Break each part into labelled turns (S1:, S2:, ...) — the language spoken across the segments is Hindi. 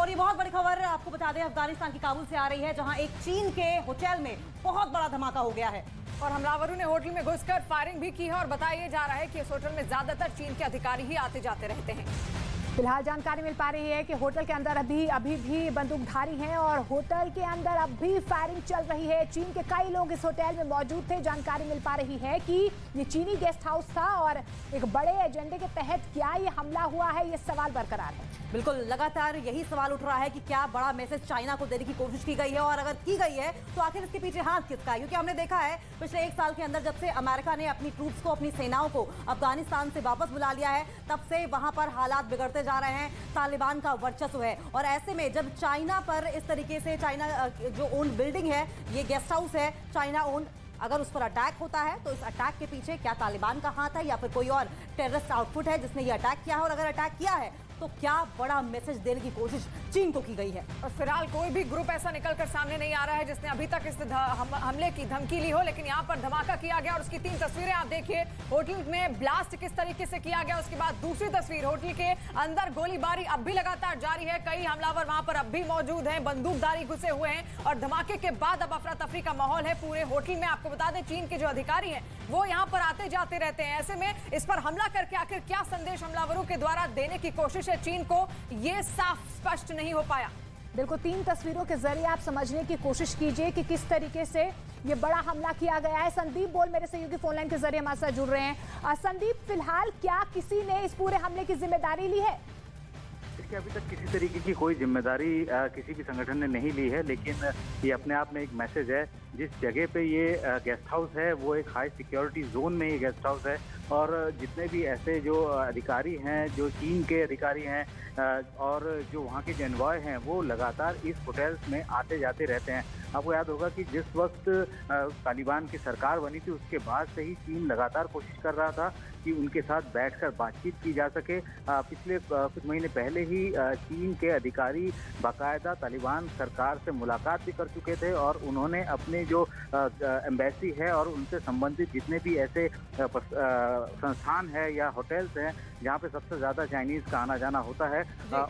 S1: और ये बहुत बड़ी खबर आपको बता दें, अफगानिस्तान की काबुल से आ रही है, जहां एक चीन के होटल में बहुत बड़ा धमाका हो गया है
S2: और हमलावरों ने होटल में घुसकर फायरिंग भी की है। और बताया जा रहा है कि इस होटल में ज्यादातर चीन के अधिकारी ही आते जाते रहते हैं।
S3: फिलहाल जानकारी मिल पा रही है कि होटल के अंदर अभी भी बंदूकधारी हैं और होटल के अंदर अब भी फायरिंग चल रही है। चीन के कई लोग इस होटल में मौजूद थे। जानकारी मिल पा रही है कि ये चीनी गेस्ट हाउस था और एक बड़े एजेंडे के तहत क्या ये हमला हुआ है, ये सवाल बरकरार है।
S1: बिल्कुल, लगातार यही सवाल उठ रहा है कि क्या बड़ा मैसेज चाइना को देने की कोशिश की गई है, और अगर की गई है तो आखिर इसके पीछे हाथ किसका है? क्योंकि हमने देखा है पिछले 1 साल के अंदर जब से अमेरिका ने अपनी ट्रूप्स को, अपनी सेनाओं को अफगानिस्तान से वापस बुला लिया है, तब से वहां पर हालात बिगड़ते जा रहे हैं, तालिबान का वर्चस्व है। और ऐसे में जब चाइना पर इस तरीके से, चाइना जो ओन बिल्डिंग है, ये गेस्ट हाउस है चाइना ओन, अगर उस पर अटैक होता है तो इस अटैक के पीछे क्या तालिबान का हाथ है या फिर कोई और टेररिस्ट आउटफिट है जिसने ये अटैक किया है? और अगर अटैक किया है तो क्या बड़ा मैसेज देने की कोशिश चीन को की गई है?
S2: और फिलहाल कोई भी ग्रुप ऐसा निकलकर सामने नहीं आ रहा है जिसने अभी तक इस हमले की धमकी ली हो, लेकिन यहाँ पर धमाका किया गया और उसकी 3 तस्वीरें आप देखिए। होटल में ब्लास्ट किस तरीके से किया गया, उसके बाद दूसरी तस्वीर, होटल के अंदर गोलीबारी अब भी लगातार जारी है। कई हमलावर वहां पर अब भी मौजूद हैं, बंदूकधारी घुसे हुए हैं और धमाके के बाद अब अफरा तफरी का माहौल है पूरे होटल में। आपको बता दें, चीन के जो अधिकारी हैं वो यहाँ पर आते जाते रहते हैं। ऐसे में इस पर हमला करके आखिर क्या संदेश हमलावरों के द्वारा देने की कोशिश है चीन को, ये साफ स्पष्ट नहीं हो पाया।
S3: बिल्कुल, 3 तस्वीरों के जरिए आप समझने की कोशिश कीजिए कि किस तरीके से ये बड़ा हमला किया गया है। संदीप बोल मेरे सहयोगी फोन लाइन के जरिए हमारे साथ जुड़ रहे हैं। संदीप, फिलहाल क्या किसी ने इस पूरे हमले की जिम्मेदारी ली है?
S4: देखिए, अभी तक किसी तरीके की कोई जिम्मेदारी किसी भी संगठन ने नहीं ली है, लेकिन ये अपने आप में एक मैसेज है। जिस जगह पे ये गेस्ट हाउस है वो एक हाई सिक्योरिटी जोन में ये गेस्ट हाउस है, और जितने भी ऐसे जो अधिकारी हैं, जो चीन के अधिकारी हैं और जो वहाँ के जो एनवॉय हैं, वो लगातार इस होटल्स में आते जाते रहते हैं। आपको याद होगा कि जिस वक्त तालिबान की सरकार बनी थी उसके बाद से ही चीन लगातार कोशिश कर रहा था कि उनके साथ बैठकर बातचीत की जा सके। पिछले कुछ महीने पहले ही चीन के अधिकारी बाकायदा तालिबान सरकार से मुलाकात भी कर चुके थे और उन्होंने अपने जो एम्बेसी है और उनसे संबंधित जितने भी ऐसे संस्थान है या होटल्स हैं जहाँ पे सबसे ज़्यादा चाइनीज़ का आना जाना होता है,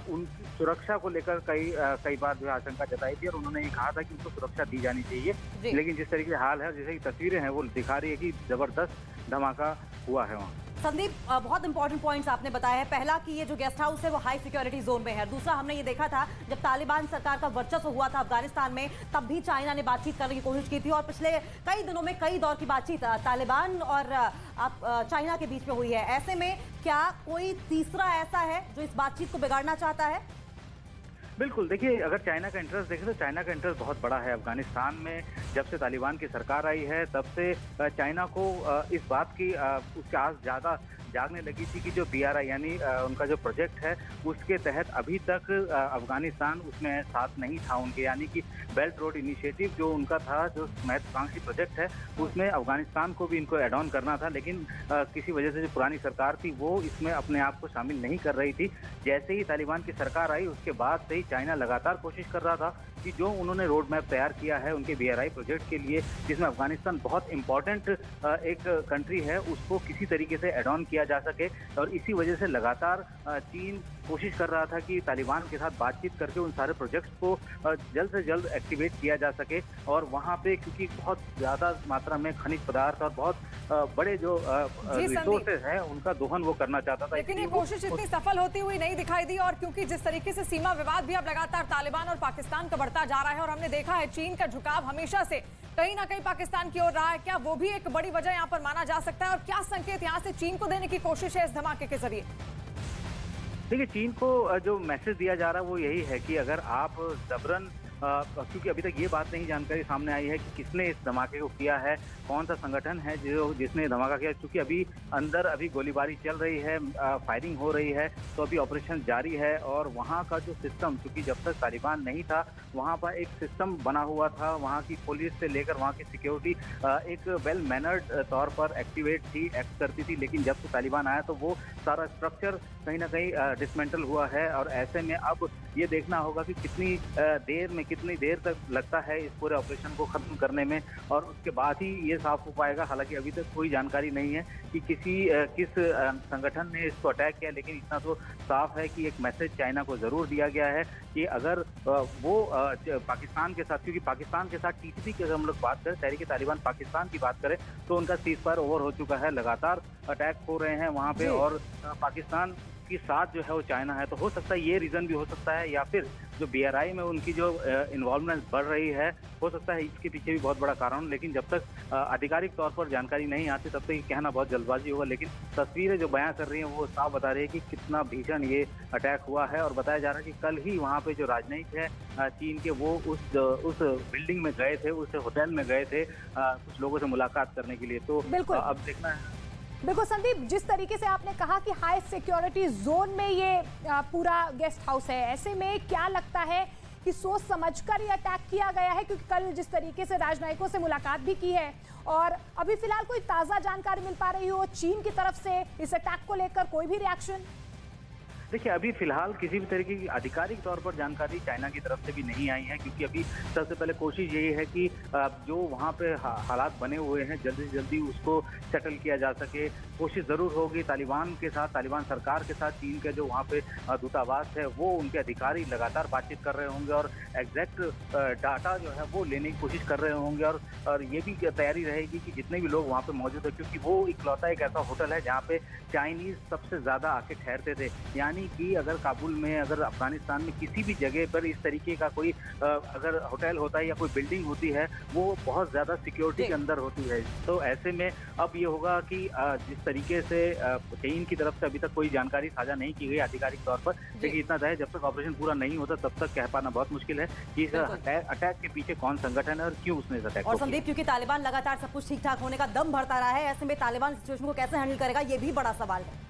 S4: उनकी सुरक्षा को लेकर कई बार जो आशंका जताई थी और उन्होंने ये कहा था कि उनको सुरक्षा दी जानी चाहिए। लेकिन जिस तरीके से हाल है, जैसे कि तस्वीरें हैं वो दिखा रही है कि ज़बरदस्त धमाका हुआ है वहाँ।
S1: संदीप, बहुत इंपॉर्टेंट पॉइंट्स आपने बताया है। पहला कि ये जो गेस्ट हाउस है वो हाई सिक्योरिटी जोन में है। दूसरा, हमने ये देखा था जब तालिबान सरकार का वर्चस्व हुआ था अफगानिस्तान में, तब भी चाइना ने बातचीत करने की कोशिश की थी और पिछले कई दिनों में कई दौर की बातचीत तालिबान और चाइना के बीच में हुई है। ऐसे में क्या कोई तीसरा ऐसा है जो इस बातचीत को बिगाड़ना चाहता है?
S4: बिल्कुल, देखिए, अगर चाइना का इंटरेस्ट देखें तो चाइना का इंटरेस्ट बहुत बड़ा है अफगानिस्तान में। जब से तालिबान की सरकार आई है तब से चाइना को इस बात की उसकी आस ज़्यादा जागने लगी थी कि जो BRI यानी उनका जो प्रोजेक्ट है उसके तहत अभी तक अफगानिस्तान उसमें साथ नहीं था उनके, यानी कि बेल्ट रोड इनिशिएटिव जो उनका था, जो महत्वाकांक्षी प्रोजेक्ट है, उसमें अफगानिस्तान को भी इनको एड ऑन करना था। लेकिन किसी वजह से जो पुरानी सरकार थी वो इसमें अपने आप को शामिल नहीं कर रही थी। जैसे ही तालिबान की सरकार आई उसके बाद से ही चाइना लगातार कोशिश कर रहा था कि जो उन्होंने रोड मैप तैयार किया है उनके BRI प्रोजेक्ट के लिए, जिसमें अफगानिस्तान बहुत इंपॉर्टेंट एक कंट्री है, उसको किसी तरीके से एड ऑन किया जा सके। और इसी वजह से लगातार चीन कोशिश कर रहा था कि तालिबान के साथ बातचीत करके उन सारे प्रोजेक्ट्स को जल्द से जल्द एक्टिवेट किया जा सके। और वहाँ पे क्योंकि बहुत ज़्यादा मात्रा में खनिज पदार्थ और बहुत बड़े जो रिसोर्सेज हैं उनका दोहन वो करना चाहता था,
S2: लेकिन ये कोशिश इतनी सफल होती हुई नहीं दिखाई दी। और क्योंकि जिस तरीके से सीमा विवाद भी अब लगातार तालिबान और पाकिस्तान का बढ़ता जा रहा है और हमने देखा है चीन का झुकाव हमेशा से कहीं ना कहीं पाकिस्तान की ओर रहा है, क्या वो भी एक बड़ी वजह यहाँ पर माना जा सकता है? और क्या संकेत यहाँ से चीन को देने की कोशिश है इस धमाके के जरिए?
S4: देखिए, चीन को जो मैसेज दिया जा रहा है वो यही है कि अगर आप जबरन, क्योंकि अभी तक ये बात नहीं जानकारी सामने आई है कि किसने इस धमाके को किया है, कौन सा संगठन है जिसने धमाका किया। क्योंकि अभी गोलीबारी चल रही है, फायरिंग हो रही है, तो अभी ऑपरेशन जारी है। और वहाँ का जो सिस्टम, क्योंकि जब तक तालिबान नहीं था वहाँ पर एक सिस्टम बना हुआ था, वहाँ की पुलिस से लेकर वहाँ की सिक्योरिटी एक वेल मैनर्ड तौर पर एक्ट करती थी। लेकिन जब से तालिबान आया तो वो सारा स्ट्रक्चर कहीं ना कहीं डिसमेंटल हुआ है। और ऐसे में अब ये देखना होगा कि कितनी देर तक लगता है इस पूरे ऑपरेशन को खत्म करने में, और उसके बाद ही ये साफ हो पाएगा। हालांकि अभी तक कोई जानकारी नहीं है कि किस संगठन ने इसको अटैक किया, लेकिन इतना तो साफ है कि एक मैसेज चाइना को जरूर दिया गया है कि अगर वो पाकिस्तान के साथ, क्योंकि पाकिस्तान के साथ टीटीपी की अगर हम लोग बात करें, तहरीक तालिबान पाकिस्तान की बात करें, तो उनका सीज़फायर ओवर हो चुका है, लगातार अटैक हो रहे हैं वहाँ पे, और पाकिस्तान के साथ जो है वो चाइना है। तो हो सकता है ये रीज़न भी हो सकता है, या फिर जो BRI में उनकी जो इन्वॉल्वमेंट बढ़ रही है, हो सकता है इसके पीछे भी बहुत बड़ा कारण। लेकिन जब तक आधिकारिक तौर पर जानकारी नहीं आती तब तक ये कहना बहुत जल्दबाजी होगा। लेकिन तस्वीरें जो बयां कर रही हैं वो साफ बता रही है कि कितना भीषण ये अटैक हुआ है, और बताया जा रहा है कि कल ही वहाँ पे जो राजनयिक है चीन के, वो उस बिल्डिंग में गए थे, उस होटल में गए थे कुछ लोगों से मुलाकात करने के लिए। तो अब देखना है।
S3: बिल्कुल संदीप, जिस तरीके से आपने कहा कि हाई सिक्योरिटी जोन में ये पूरा गेस्ट हाउस है, ऐसे में क्या लगता है कि सोच समझकर ये अटैक किया गया है? क्योंकि कल जिस तरीके से राजनयिकों से मुलाकात भी की है, और अभी फिलहाल कोई ताज़ा जानकारी मिल पा रही हो चीन की तरफ से इस अटैक को लेकर, कोई भी रिएक्शन?
S4: देखिए, अभी फिलहाल किसी भी तरीके की आधिकारिक तौर पर जानकारी चाइना की तरफ से भी नहीं आई है, क्योंकि अभी सबसे पहले कोशिश यही है कि जो वहाँ पे हालात बने हुए हैं जल्दी से जल्दी उसको सेटल किया जा सके। कोशिश ज़रूर होगी तालिबान के साथ, तालिबान सरकार के साथ, चीन के जो वहाँ पे दूतावास है वो उनके अधिकारी लगातार बातचीत कर रहे होंगे और एग्जैक्ट डाटा जो है वो लेने की कोशिश कर रहे होंगे, और ये भी तैयारी रहेगी कि जितने भी लोग वहाँ पे मौजूद है, क्योंकि वो इकलौता एक ऐसा होटल है जहाँ पे चाइनीज़ सबसे ज़्यादा आके ठहरते थे। यानी कि अगर काबुल में, अगर अफगानिस्तान में किसी भी जगह पर इस तरीके का कोई अगर होटल होता है या कोई बिल्डिंग होती है, वो बहुत ज़्यादा सिक्योरिटी के अंदर होती है। तो ऐसे में अब ये होगा कि जिस तरीके से चीन की तरफ से अभी तक कोई जानकारी साझा नहीं की गई आधिकारिक तौर पर, लेकिन इतना तय है जब तक ऑपरेशन पूरा नहीं होता तब तक कह पाना बहुत मुश्किल है कि इस अटैक के पीछे कौन संगठन है और क्यों उसने इस अटैक।
S1: और संदीप, क्योंकि तालिबान लगातार सब कुछ ठीक ठाक होने का दम भरता रहा है, ऐसे में तालिबान सिचुएशन को कैसे हैंडल करेगा ये भी बड़ा सवाल है।